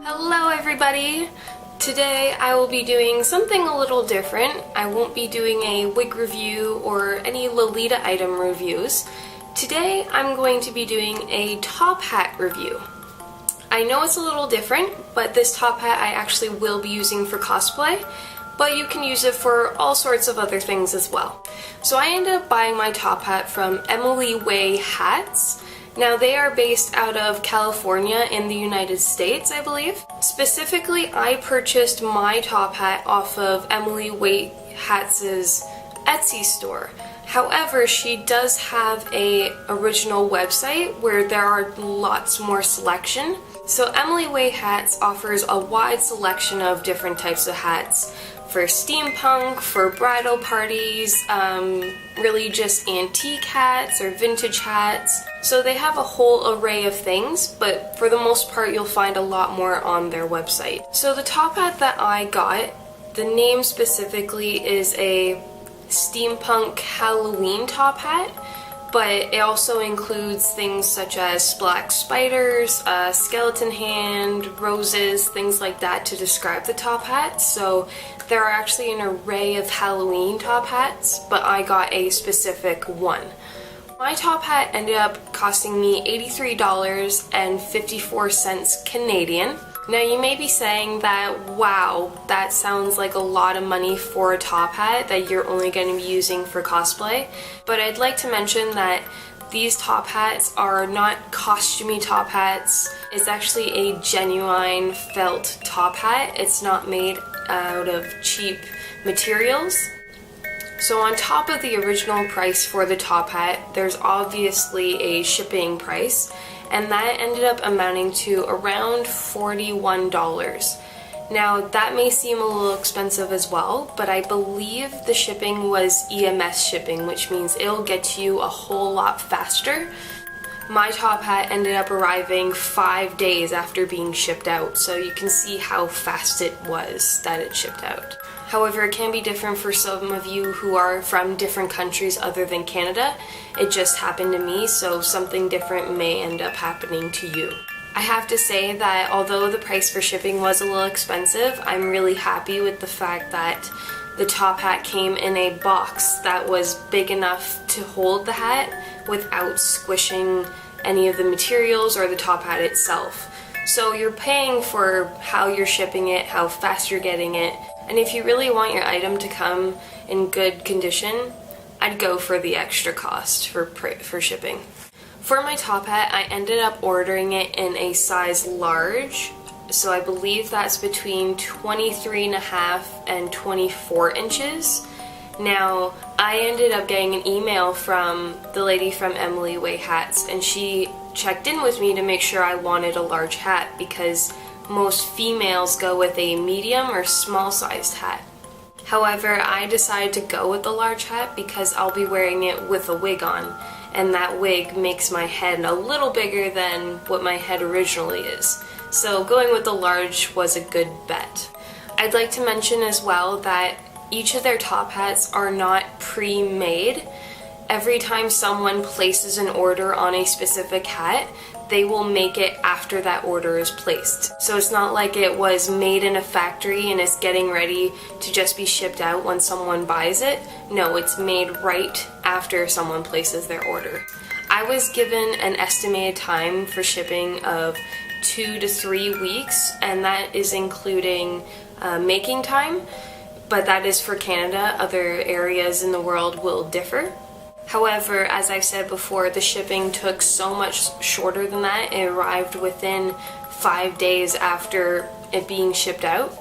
Hello everybody! Today I will be doing something a little different. I won't be doing a wig review or any Lolita item reviews. Today I'm going to be doing a top hat review. I know it's a little different, but this top hat I actually will be using for cosplay, but you can use it for all sorts of other things as well. So I ended up buying my top hat from Emily Way Hats. Now they are based out of California in the United States, I believe. Specifically, I purchased my top hat off of Emily Way Hats' Etsy store. However, she does have a original website where there are lots more selection. So Emily Way Hats offers a wide selection of different types of hats for steampunk, for bridal parties, really just antique hats or vintage hats. So they have a whole array of things, but for the most part you'll find a lot more on their website. So the top hat that I got, the name specifically is a steampunk Halloween top hat, but it also includes things such as black spiders, a skeleton hand, roses, things like that to describe the top hat. So there are actually an array of Halloween top hats, but I got a specific one. My top hat ended up costing me $83.54 Canadian. Now you may be saying that, wow, that sounds like a lot of money for a top hat that you're only going to be using for cosplay, but I'd like to mention that these top hats are not costumey top hats. It's actually a genuine felt top hat. It's not made out of cheap materials. So on top of the original price for the top hat, there's obviously a shipping price, and that ended up amounting to around $41. Now that may seem a little expensive as well, but I believe the shipping was EMS shipping, which means it'll get to you a whole lot faster. My top hat ended up arriving 5 days after being shipped out, so you can see how fast it was that it shipped out. However, it can be different for some of you who are from different countries other than Canada. It just happened to me, so something different may end up happening to you. I have to say that although the price for shipping was a little expensive, I'm really happy with the fact that the top hat came in a box that was big enough to hold the hat without squishing any of the materials or the top hat itself. So you're paying for how you're shipping it, how fast you're getting it, and if you really want your item to come in good condition, I'd go for the extra cost for shipping. For my top hat, I ended up ordering it in a size large, so I believe that's between 23.5 and 24 inches. Now, I ended up getting an email from the lady from Emily Way Hats, and she checked in with me to make sure I wanted a large hat because most females go with a medium or small sized hat. However, I decided to go with the large hat because I'll be wearing it with a wig on, and that wig makes my head a little bigger than what my head originally is. So going with the large was a good bet. I'd like to mention as well that each of their top hats are not pre-made. Every time someone places an order on a specific hat, they will make it after that order is placed. So it's not like it was made in a factory and it's getting ready to just be shipped out when someone buys it. No, it's made right after someone places their order. I was given an estimated time for shipping of 2 to 3 weeks, and that is including making time, but that is for Canada. Other areas in the world will differ. However, as I've said before, the shipping took so much shorter than that. It arrived within 5 days after it being shipped out.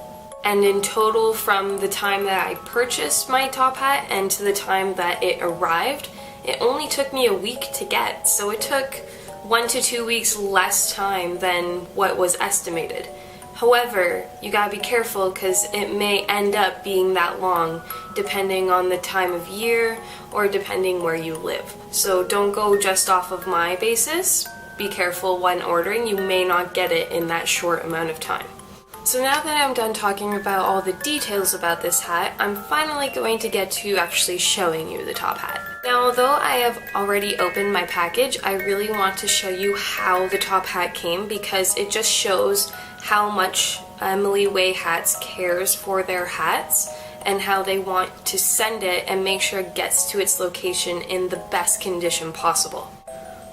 And in total, from the time that I purchased my top hat and to the time that it arrived, it only took me a week to get. So it took 1 to 2 weeks less time than what was estimated. However, you gotta be careful because it may end up being that long depending on the time of year or depending where you live. So don't go just off of my basis. Be careful when ordering. You may not get it in that short amount of time. So now that I'm done talking about all the details about this hat, I'm finally going to get to actually showing you the top hat. Now, although I have already opened my package, I really want to show you how the top hat came because it just shows how much Emily Way Hats cares for their hats and how they want to send it and make sure it gets to its location in the best condition possible.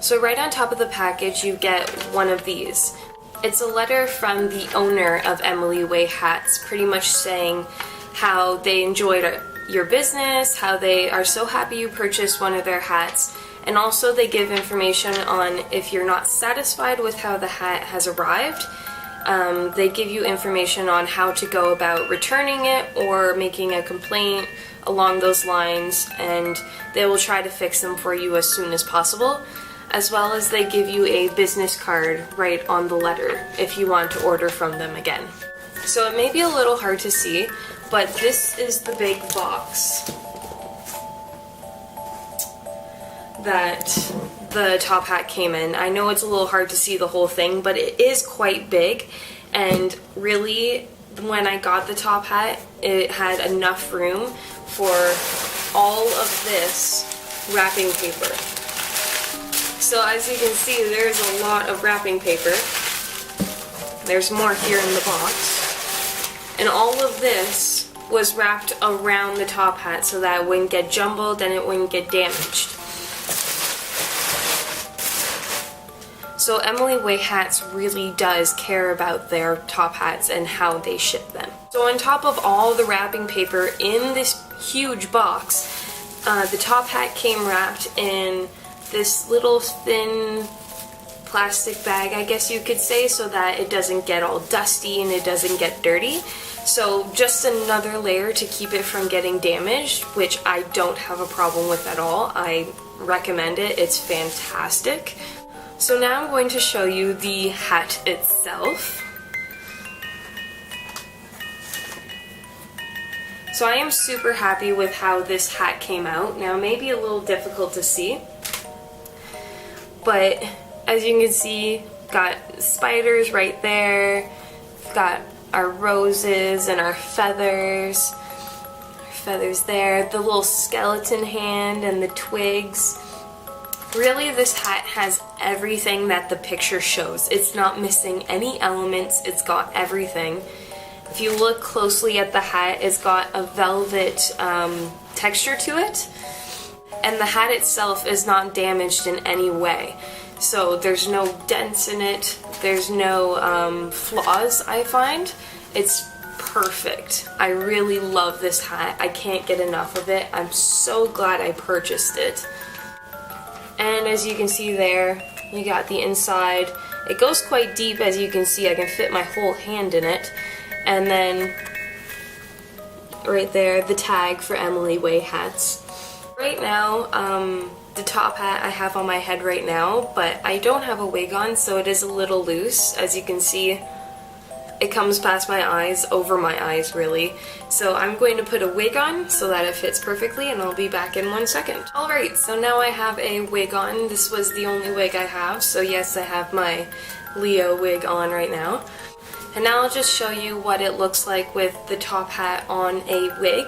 So right on top of the package you get one of these. It's a letter from the owner of Emily Way Hats, pretty much saying how they enjoyed your business, how they are so happy you purchased one of their hats, and also they give information on if you're not satisfied with how the hat has arrived. They give you information on how to go about returning it or making a complaint along those lines, and they will try to fix them for you as soon as possible, as well as they give you a business card right on the letter if you want to order from them again. So it may be a little hard to see, but this is the big box that the top hat came in. I know it's a little hard to see the whole thing, but it is quite big, and really when I got the top hat it had enough room for all of this wrapping paper. So as you can see, there's a lot of wrapping paper. There's more here in the box, and all of this was wrapped around the top hat so that it wouldn't get jumbled and it wouldn't get damaged. So Emily Way Hats really does care about their top hats and how they ship them. So on top of all the wrapping paper in this huge box, the top hat came wrapped in this little thin plastic bag, I guess you could say, so that it doesn't get all dusty and it doesn't get dirty. So just another layer to keep it from getting damaged, which I don't have a problem with at all. I recommend it. It's fantastic. So now I'm going to show you the hat itself. So I am super happy with how this hat came out. Now, maybe a little difficult to see, but as you can see, got spiders right there, got our roses and our feathers there, the little skeleton hand and the twigs. Really, this hat has everything that the picture shows. It's not missing any elements, it's got everything. If you look closely at the hat, it's got a velvet texture to it, and the hat itself is not damaged in any way. So there's no dents in it, there's no flaws, I find. It's perfect. I really love this hat. I can't get enough of it. I'm so glad I purchased it. And as you can see there, you got the inside. It goes quite deep, as you can see. I can fit my whole hand in it. And then right there, the tag for Emily Way Hats. Right now, the top hat I have on my head right now, but I don't have a wig on, so it is a little loose. As you can see, it comes past my eyes, over my eyes really. So I'm going to put a wig on so that it fits perfectly, and I'll be back in 1 second. Alright, so now I have a wig on. This was the only wig I have, so yes, I have my Leo wig on right now. And now I'll just show you what it looks like with the top hat on a wig.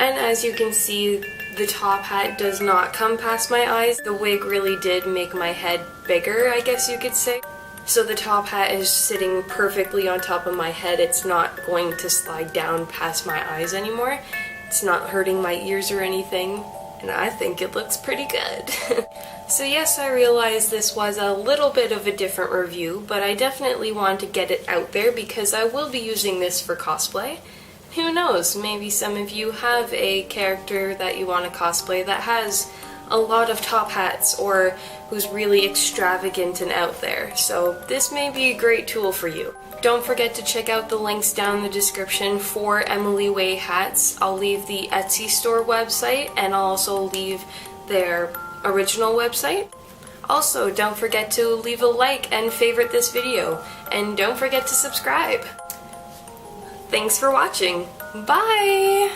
And as you can see, the top hat does not come past my eyes. The wig really did make my head bigger, I guess you could say. So the top hat is sitting perfectly on top of my head. It's not going to slide down past my eyes anymore. It's not hurting my ears or anything, and I think it looks pretty good. So yes, I realize this was a little bit of a different review, but I definitely want to get it out there because I will be using this for cosplay. Who knows, maybe some of you have a character that you want to cosplay that has a lot of top hats or who's really extravagant and out there, so this may be a great tool for you. Don't forget to check out the links down in the description for Emily Way Hats. I'll leave the Etsy store website, and I'll also leave their original website. Also, don't forget to leave a like and favorite this video, and don't forget to subscribe. Thanks for watching. Bye!